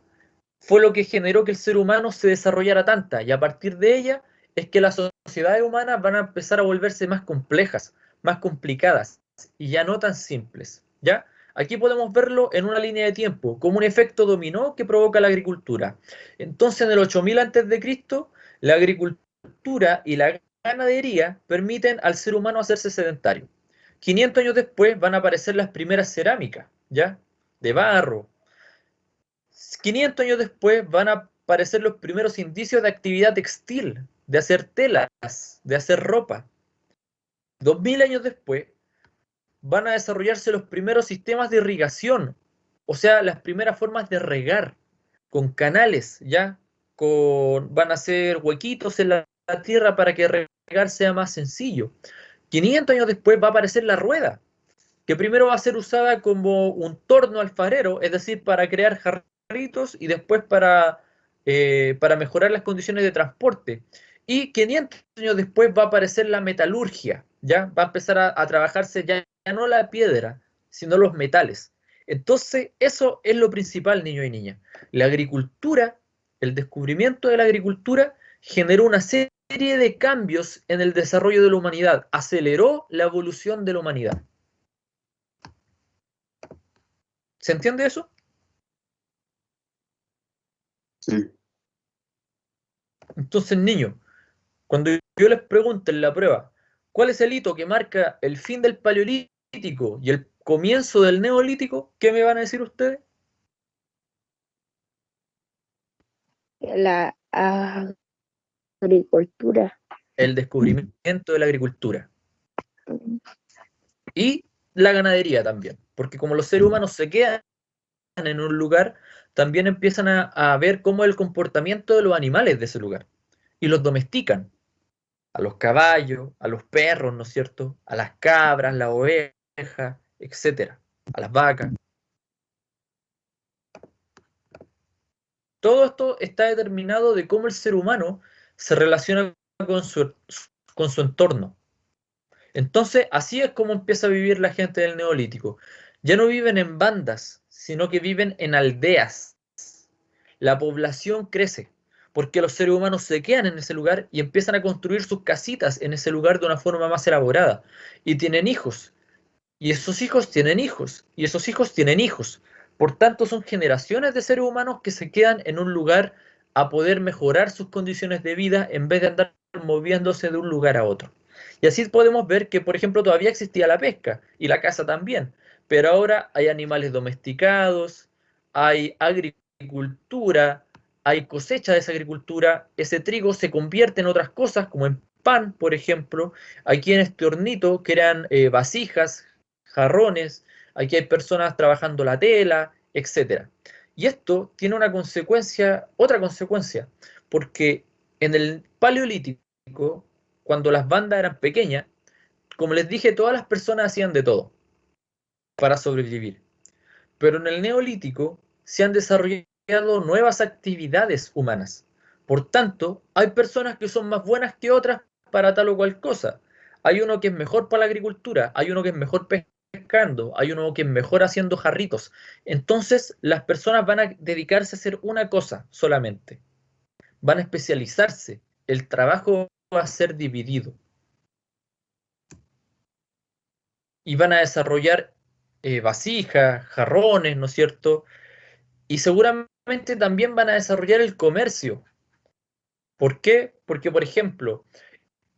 Fue lo que generó que el ser humano se desarrollara tanta, y a partir de ella es que las sociedades humanas van a empezar a volverse más complejas, más complicadas, y ya no tan simples, ¿ya? Aquí podemos verlo en una línea de tiempo, como un efecto dominó que provoca la agricultura. Entonces, en el 8000 a.C., la agricultura y la ganadería permiten al ser humano hacerse sedentario. 500 años después van a aparecer las primeras cerámicas, ¿ya? De barro. 500 años después van a aparecer los primeros indicios de actividad textil, de hacer telas, de hacer ropa. 2000 años después van a desarrollarse los primeros sistemas de irrigación, o sea, las primeras formas de regar, con canales, ¿ya? Van a ser huequitos en la tierra para que regar sea más sencillo. 500 años después va a aparecer la rueda, que primero va a ser usada como un torno alfarero, es decir, para crear jarritos y después para mejorar las condiciones de transporte. Y 500 años después va a aparecer la metalurgia, ¿ya? Va a empezar a trabajarse ya no la piedra, sino los metales. Entonces, eso es lo principal, niños y niñas. La agricultura, el descubrimiento de la agricultura generó una serie de cambios en el desarrollo de la humanidad, aceleró la evolución de la humanidad. ¿Se entiende eso? Sí. Entonces, niños, cuando yo les pregunte en la prueba, ¿cuál es el hito que marca el fin del paleolítico y el comienzo del neolítico? ¿Qué me van a decir ustedes? La agricultura. El descubrimiento de la agricultura. Y la ganadería también, porque como los seres humanos se quedan en un lugar, también empiezan a ver cómo es el comportamiento de los animales de ese lugar. Y los domestican. A los caballos, a los perros, ¿no es cierto? A las cabras, las ovejas, etcétera, a las vacas. Todo esto está determinado de cómo el ser humano se relaciona con su entorno. Entonces, así es como empieza a vivir la gente del Neolítico. Ya no viven en bandas, sino que viven en aldeas. La población crece, porque los seres humanos se quedan en ese lugar y empiezan a construir sus casitas en ese lugar de una forma más elaborada. Y tienen hijos, y esos hijos tienen hijos, y esos hijos tienen hijos. Por tanto, son generaciones de seres humanos que se quedan en un lugar a poder mejorar sus condiciones de vida en vez de andar moviéndose de un lugar a otro. Y así podemos ver que, por ejemplo, todavía existía la pesca y la caza también, pero ahora hay animales domesticados, hay agricultura, hay cosecha de esa agricultura, ese trigo se convierte en otras cosas, como en pan, por ejemplo. Aquí en este hornito crean vasijas, jarrones, aquí hay personas trabajando la tela, etcétera. Y esto tiene una consecuencia, otra consecuencia, porque en el paleolítico, cuando las bandas eran pequeñas, como les dije, todas las personas hacían de todo para sobrevivir. Pero en el neolítico se han desarrollado nuevas actividades humanas. Por tanto, hay personas que son más buenas que otras para tal o cual cosa. Hay uno que es mejor para la agricultura, hay uno que es mejor pescando, hay uno que es mejor haciendo jarritos. Entonces, las personas van a dedicarse a hacer una cosa solamente. Van a especializarse. El trabajo va a ser dividido. Y van a desarrollar vasijas, jarrones, ¿no es cierto? Y seguramente también van a desarrollar el comercio. ¿Por qué? Porque, por ejemplo,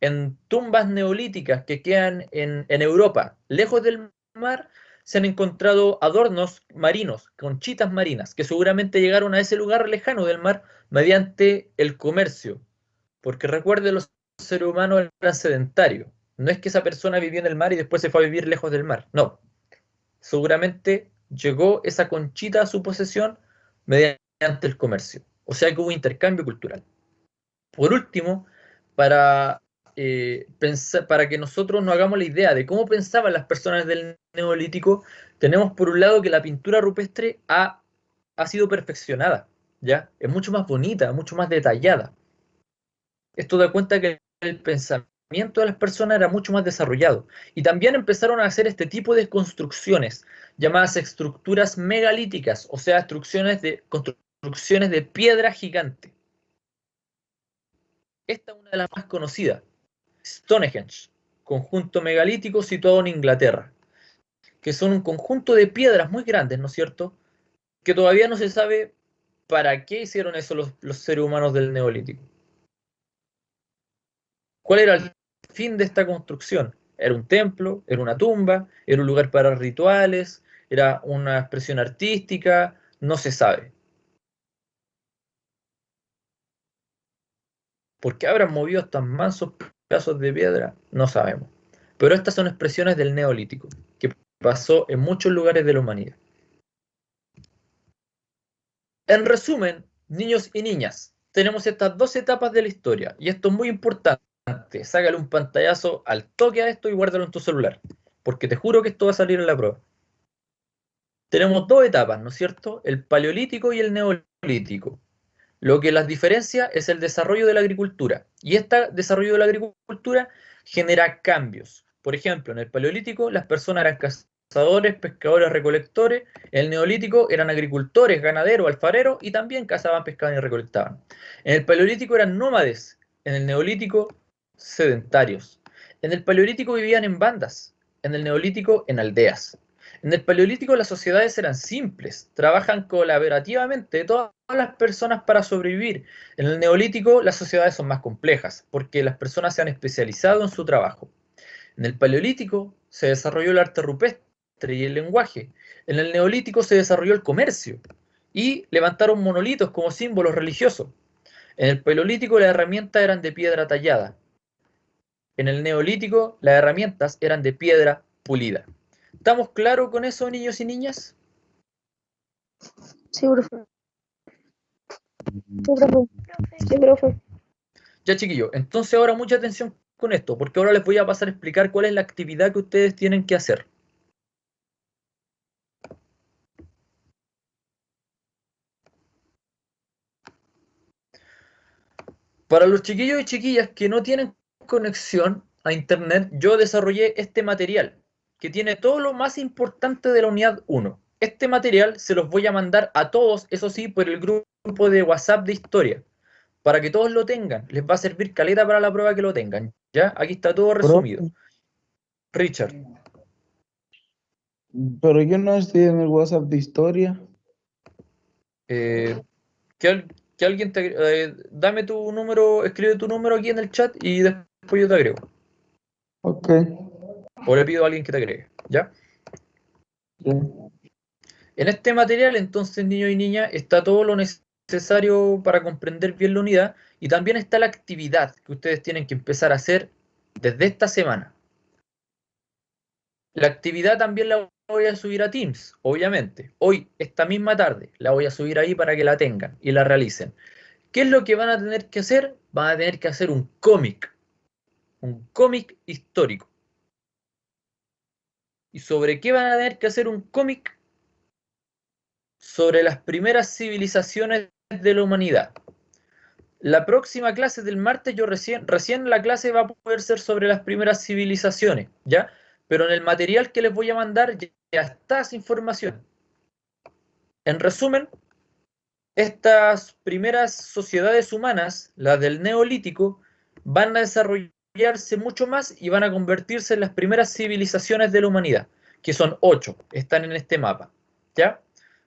en tumbas neolíticas que quedan en Europa, lejos del mar, se han encontrado adornos marinos, conchitas marinas, que seguramente llegaron a ese lugar lejano del mar mediante el comercio. Porque recuerden, los seres humanos eran sedentarios. No es que esa persona vivió en el mar y después se fue a vivir lejos del mar. No. Seguramente llegó esa conchita a su posesión mediante el comercio. O sea que hubo intercambio cultural. Por último, para, para que nosotros nos hagamos la idea de cómo pensaban las personas del Neolítico, tenemos por un lado que la pintura rupestre ha sido perfeccionada, ¿ya? Es mucho más bonita, mucho más detallada. Esto da cuenta que el pensamiento de las personas era mucho más desarrollado. Y también empezaron a hacer este tipo de construcciones, llamadas estructuras megalíticas, o sea, construcciones de piedra gigante. Esta es una de las más conocidas, Stonehenge, conjunto megalítico situado en Inglaterra, que son un conjunto de piedras muy grandes, ¿no es cierto? Que todavía no se sabe para qué hicieron eso los seres humanos del Neolítico. ¿Cuál era el fin de esta construcción? ¿Era un templo? ¿Era una tumba? ¿Era un lugar para rituales? ¿Era una expresión artística? No se sabe. ¿Por qué habrán movido estos mansos pedazos de piedra? No sabemos. Pero estas son expresiones del Neolítico, que pasó en muchos lugares de la humanidad. En resumen, niños y niñas, tenemos estas dos etapas de la historia, y esto es muy importante. Sácale un pantallazo al toque a esto y guárdalo en tu celular, porque te juro que esto va a salir en la prueba. Tenemos dos etapas, ¿no es cierto? El paleolítico y el neolítico. Lo que las diferencia es el desarrollo de la agricultura. Y este desarrollo de la agricultura genera cambios. Por ejemplo, en el paleolítico las personas eran cazadores, pescadores, recolectores. En el neolítico eran agricultores, ganaderos, alfareros y también cazaban, pescaban y recolectaban. En el paleolítico eran nómades. En el neolítico, sedentarios. En el paleolítico vivían en bandas. En el neolítico, en aldeas. En el paleolítico las sociedades eran simples, trabajan colaborativamente todas las personas para sobrevivir. En el neolítico las sociedades son más complejas, porque las personas se han especializado en su trabajo. En el paleolítico se desarrolló el arte rupestre y el lenguaje. En el neolítico se desarrolló el comercio y levantaron monolitos como símbolos religiosos. En el paleolítico las herramientas eran de piedra tallada. En el neolítico las herramientas eran de piedra pulida. ¿Estamos claros con eso, niños y niñas? Sí, profe. Sí, profe. Sí, profe. Ya, chiquillos, entonces ahora mucha atención con esto, porque ahora les voy a pasar a explicar cuál es la actividad que ustedes tienen que hacer. Para los chiquillos y chiquillas que no tienen conexión a internet, yo desarrollé este material, que tiene todo lo más importante de la unidad 1. Este material se los voy a mandar a todos, eso sí, por el grupo de WhatsApp de historia, para que todos lo tengan. Les va a servir caleta para la prueba que lo tengan. ¿Ya? Aquí está todo resumido. Richard. Pero yo no estoy en el WhatsApp de historia. Que alguien te... dame tu número, escribe tu número aquí en el chat y después yo te agrego. Ok. O le pido a alguien que te agregue. ¿Ya? Sí. En este material, entonces, niños y niñas, está todo lo necesario para comprender bien la unidad y también está la actividad que ustedes tienen que empezar a hacer desde esta semana. La actividad también la voy a subir a Teams, obviamente. Hoy, esta misma tarde, la voy a subir ahí para que la tengan y la realicen. ¿Qué es lo que van a tener que hacer? Van a tener que hacer un cómic histórico. ¿Y sobre qué van a tener que hacer un cómic? Sobre las primeras civilizaciones de la humanidad. La próxima clase del martes, yo recién la clase va a poder ser sobre las primeras civilizaciones, ¿ya? Pero en el material que les voy a mandar ya está esa información. En resumen, estas primeras sociedades humanas, las del Neolítico, van a desarrollarse mucho más y van a convertirse en las primeras civilizaciones de la humanidad, que son 8, están en este mapa, ¿ya?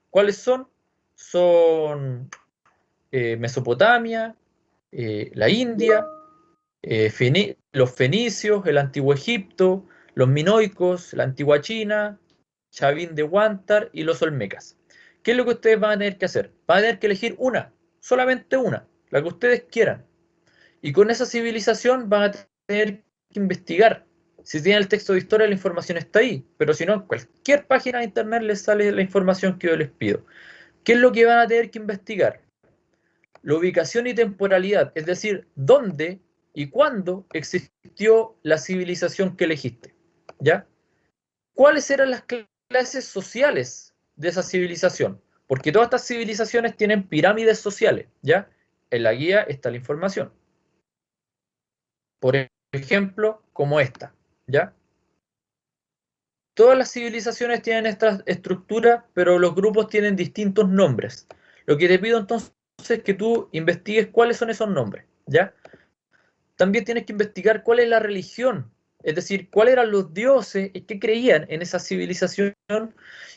¿Cuáles son? Son Mesopotamia, la India, los fenicios, el antiguo Egipto, los minoicos, la antigua China, Chavín de Huántar y los olmecas. ¿Qué es lo que ustedes van a tener que hacer? Van a tener que elegir una, solamente una, la que ustedes quieran. Y con esa civilización van a tener que investigar. Si tienen el texto de historia, la información está ahí, pero si no, en cualquier página de internet les sale la información que yo les pido. ¿Qué es lo que van a tener que investigar? La ubicación y temporalidad, es decir, dónde y cuándo existió la civilización que elegiste, ¿ya? ¿Cuáles eran las clases sociales de esa civilización? Porque todas estas civilizaciones tienen pirámides sociales, ¿ya? En la guía está la información. Por ejemplo, como esta, ¿ya? Todas las civilizaciones tienen esta estructura, pero los grupos tienen distintos nombres. Lo que te pido entonces es que tú investigues cuáles son esos nombres, ¿ya? También tienes que investigar cuál es la religión Es decir, cuáles eran los dioses y qué creían en esa civilización.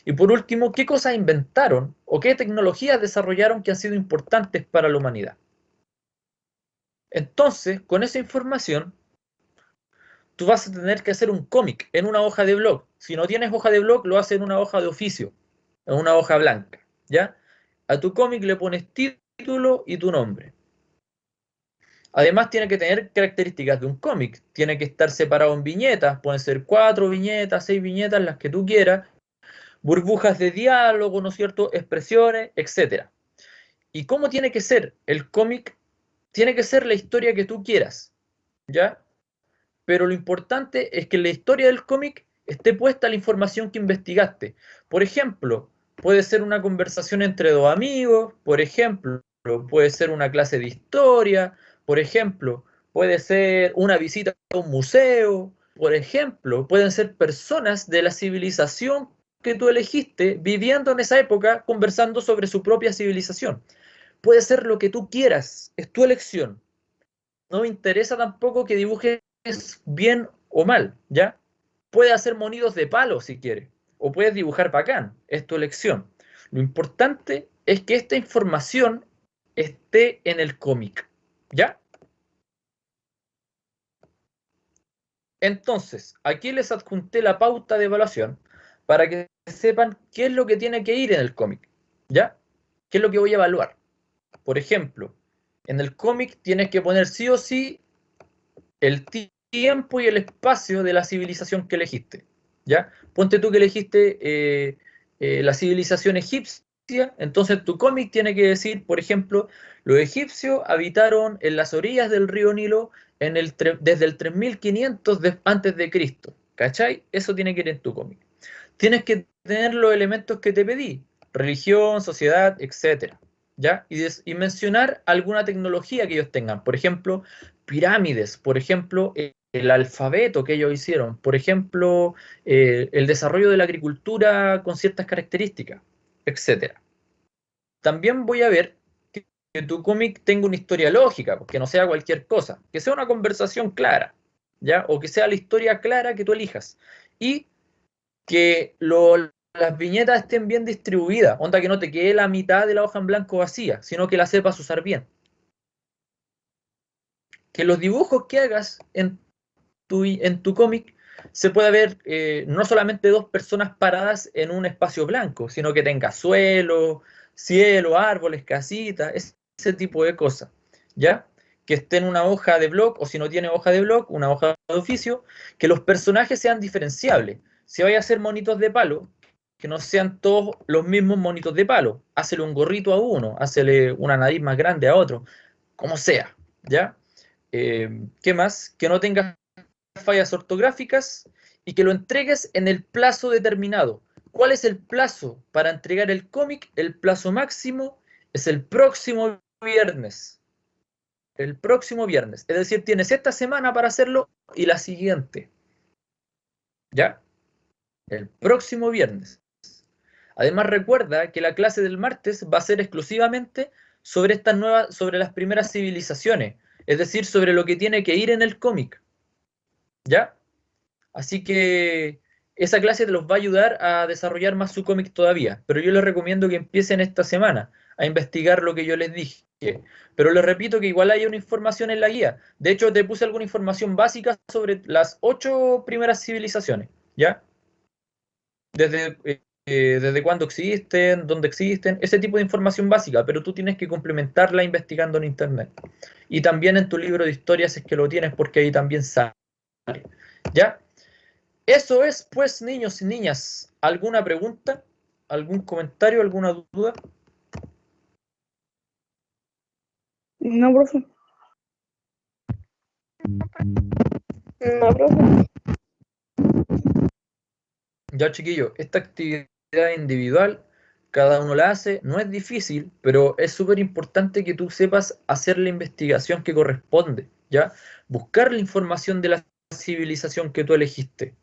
Y por último, qué cosas inventaron o qué tecnologías desarrollaron que han sido importantes para la humanidad. Entonces, con esa información, tú vas a tener que hacer un cómic en una hoja de blog. Si no tienes hoja de blog, lo haces en una hoja de oficio, en una hoja blanca, ¿ya? A tu cómic le pones título y tu nombre. Además, tiene que tener características de un cómic. Tiene que estar separado en viñetas. Pueden ser 4 viñetas, 6 viñetas, las que tú quieras. Burbujas de diálogo, ¿no es cierto? Expresiones, etc. ¿Y cómo tiene que ser el cómic? Tiene que ser la historia que tú quieras, ¿ya? Pero lo importante es que en la historia del cómic esté puesta la información que investigaste. Por ejemplo, puede ser una conversación entre dos amigos, por ejemplo, puede ser una clase de historia, por ejemplo, puede ser una visita a un museo, por ejemplo, pueden ser personas de la civilización que tú elegiste viviendo en esa época conversando sobre su propia civilización. Puede ser lo que tú quieras, es tu elección. No me interesa tampoco que dibujes bien o mal, ¿ya? Puedes hacer monitos de palo si quieres, o puedes dibujar bacán, es tu elección. Lo importante es que esta información esté en el cómic, ¿ya? Entonces, aquí les adjunté la pauta de evaluación para que sepan qué es lo que tiene que ir en el cómic, ¿ya? ¿Qué es lo que voy a evaluar? Por ejemplo, en el cómic tienes que poner sí o sí el tiempo y el espacio de la civilización que elegiste, ¿ya? Ponte tú que elegiste la civilización egipcia, entonces tu cómic tiene que decir, por ejemplo, los egipcios habitaron en las orillas del río Nilo desde el 3500 antes de Cristo, ¿cachai? Eso tiene que ir en tu cómic. Tienes que tener los elementos que te pedí, religión, sociedad, etcétera, ¿ya? Y mencionar alguna tecnología que ellos tengan, por ejemplo, pirámides, por ejemplo, el alfabeto que ellos hicieron, por ejemplo, el desarrollo de la agricultura con ciertas características, etcétera. También voy a ver que tu cómic tenga una historia lógica, que no sea cualquier cosa, que sea una conversación clara, ¿ya? O que sea la historia clara que tú elijas. Y que las viñetas estén bien distribuidas, onda que no te quede la mitad de la hoja en blanco vacía, sino que la sepas usar bien. Que los dibujos que hagas en tu cómic se pueda ver no solamente dos personas paradas en un espacio blanco, sino que tenga suelo, cielo, árboles, casitas, ese tipo de cosas, ¿ya? Que esté en una hoja de blog, o si no tiene hoja de blog, una hoja de oficio, que los personajes sean diferenciables. Si vais a hacer monitos de palo, que no sean todos los mismos monitos de palo. Hácele un gorrito a uno, hácele una nariz más grande a otro, como sea, ¿ya? ¿Qué más? Que no tengas fallas ortográficas y que lo entregues en el plazo determinado. ¿Cuál es el plazo para entregar el cómic? El plazo máximo es el próximo viernes. El próximo viernes. Es decir, tienes esta semana para hacerlo y la siguiente. ¿Ya? El próximo viernes. Además, recuerda que la clase del martes va a ser exclusivamente sobre sobre las primeras civilizaciones, es decir, sobre lo que tiene que ir en el cómic. ¿Ya? Así que esa clase los va a ayudar a desarrollar más su cómic todavía, pero yo les recomiendo que empiecen esta semana a investigar lo que yo les dije. Pero les repito que igual hay una información en la guía. De hecho, te puse alguna información básica sobre las 8 primeras civilizaciones, ¿ya? Desde cuándo existen, dónde existen, ese tipo de información básica, pero tú tienes que complementarla investigando en internet. Y también en tu libro de historias es que lo tienes porque ahí también sale. ¿Ya? Eso es, pues, niños y niñas. ¿Alguna pregunta? ¿Algún comentario? ¿Alguna duda? No, profe. No, profe. Ya, chiquillos, esta actividad individual, cada uno la hace, no es difícil, pero es súper importante que tú sepas hacer la investigación que corresponde, ¿ya? Buscar la información de la civilización que tú elegiste,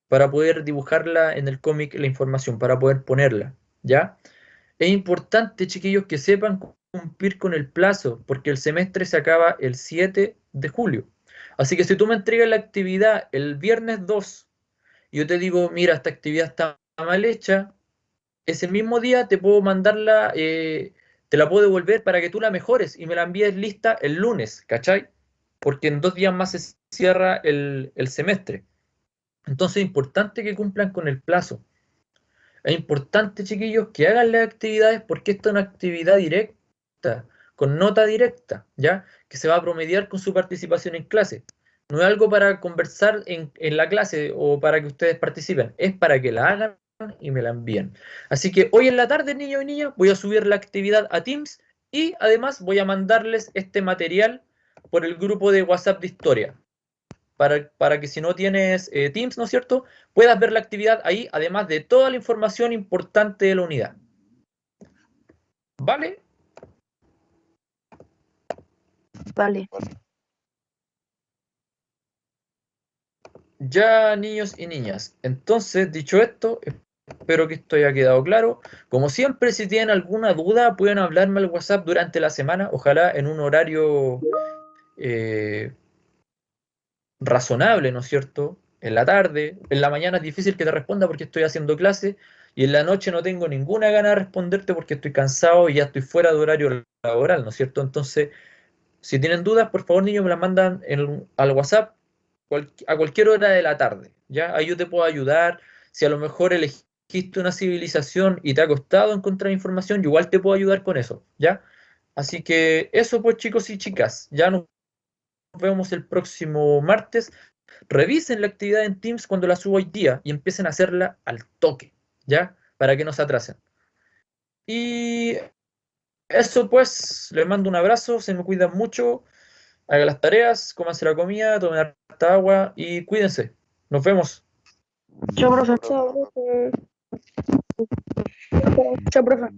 para poder dibujarla en el cómic, la información, para poder ponerla, ¿ya? Es importante, chiquillos, que sepan cumplir con el plazo, porque el semestre se acaba el 7 de julio. Así que si tú me entregas la actividad el viernes 2, y yo te digo, mira, esta actividad está mal hecha, ese mismo día te puedo mandarla, te la puedo devolver para que tú la mejores y me la envíes lista el lunes, ¿cachai? Porque en 2 días más se cierra el semestre. Entonces es importante que cumplan con el plazo. Es importante, chiquillos, que hagan las actividades porque esta es una actividad directa, con nota directa, ¿ya? Que se va a promediar con su participación en clase. No es algo para conversar en la clase o para que ustedes participen, es para que la hagan y me la envíen. Así que hoy en la tarde, niños y niñas, voy a subir la actividad a Teams y además voy a mandarles este material por el grupo de WhatsApp de historia. Para que si no tienes Teams, ¿no es cierto?, puedas ver la actividad ahí, además de toda la información importante de la unidad. ¿Vale? Vale. Ya, niños y niñas. Entonces, dicho esto, espero que esto haya quedado claro. Como siempre, si tienen alguna duda, pueden hablarme al WhatsApp durante la semana, ojalá en un horario razonable, ¿no es cierto? En la tarde, en la mañana es difícil que te responda porque estoy haciendo clase y en la noche no tengo ninguna gana de responderte porque estoy cansado y ya estoy fuera de horario laboral, ¿no es cierto? Entonces, si tienen dudas, por favor, niños, me las mandan al WhatsApp a cualquier hora de la tarde, ¿ya? Ahí yo te puedo ayudar. Si a lo mejor elegiste una civilización y te ha costado encontrar información, yo igual te puedo ayudar con eso, ¿ya? Así que eso pues, chicos y chicas, ya nos vemos el próximo martes. Revisen la actividad en Teams cuando la subo hoy día y empiecen a hacerla al toque, ¿ya? Para que no se atrasen. Y eso pues, les mando un abrazo, se me cuidan mucho, hagan las tareas, cómanse la comida, tomen harta agua y cuídense. Nos vemos. Chao, profe. Chao, profe. Chao, profe.